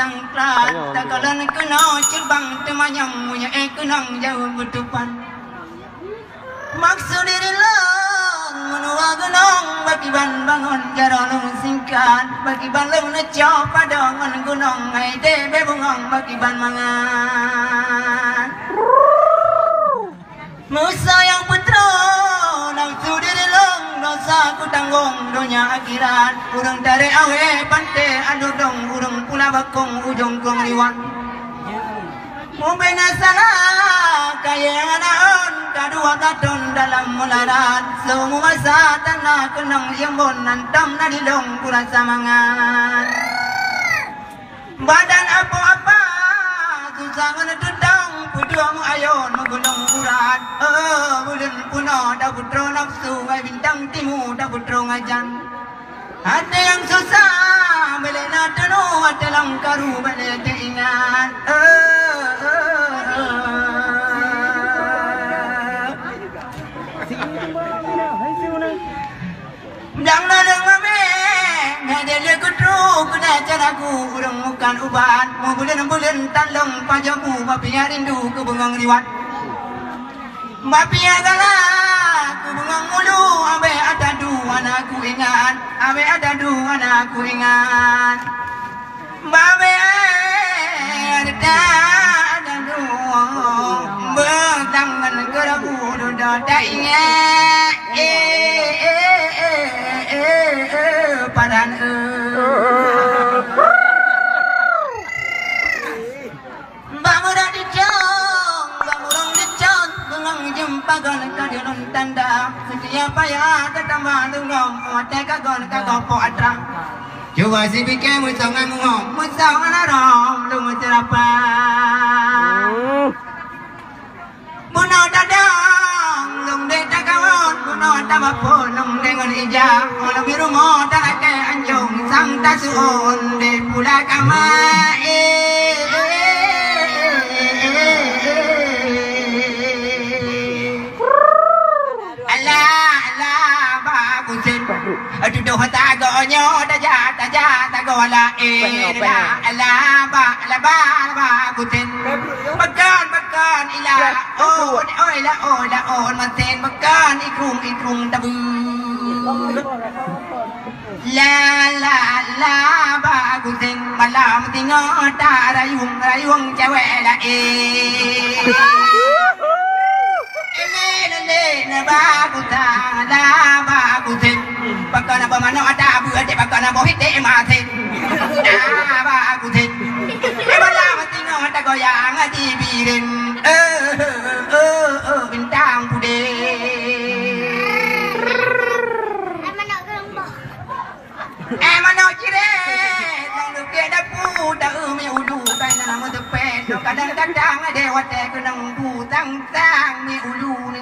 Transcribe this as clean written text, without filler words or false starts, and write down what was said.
sangklat tagalan kena cerbang temayang punya kenang jauh berdepan maksud dirilan menua gunung bagi ban bangun jarang singkat bagi ban lung necok padangan gunung ai de bebungong bagi ban mangan Musa yang putra nafsu diri long dosa ku tanggung dunia akhirat urang dari awe pante adu dong urang pula bakong ujung kong liwat mubena salah kaya naon kadua katon dalam mularat semua masa tanah kenang yang bon nantam na dilong pula samangan badan apa-apa susah ngetudang puduang ayon magulong urat bulan puno dah putro nafsu ay bintang timu dah putro ngajan ada yang susah boleh nak tenu ada langkaru boleh teringat jangan dengar ada lekutru kena caraku urang bukan ubat mau bulan tandang pajaku bapia rindu ke bengang liwat bapia galak ke bengang mulu abe ada dua anakku ingat abe ada dua anakku ingat babe ada dua bertangan geraku dah tak ingat padan bamura dicong bamurang dicong bengang jempagan kadion tanda setia payah tetama lungom ote kagon kagopo atrang coba si pikir musangan ngom musangan arom lung cerapa bunau dadang lung de takawon bunau tabapon lung dengan ijah olah biru mo tanake anjung sang tasuon de pula kama aduh doh tagonyo daja tagola ala ba kutin bakan ila on maten bakan ikrum tabu la ba kutin malam tingo ta rayung cewek la na ba kuta la ba kutin bakana ba mano ada abu ade bakana bo hite mate na ba kutin e bala matino ta goyang adi birin bintang pude mano kire nang luke da pu da me udu kai na mo te kadang ade wate kunang pu tang me ulu ne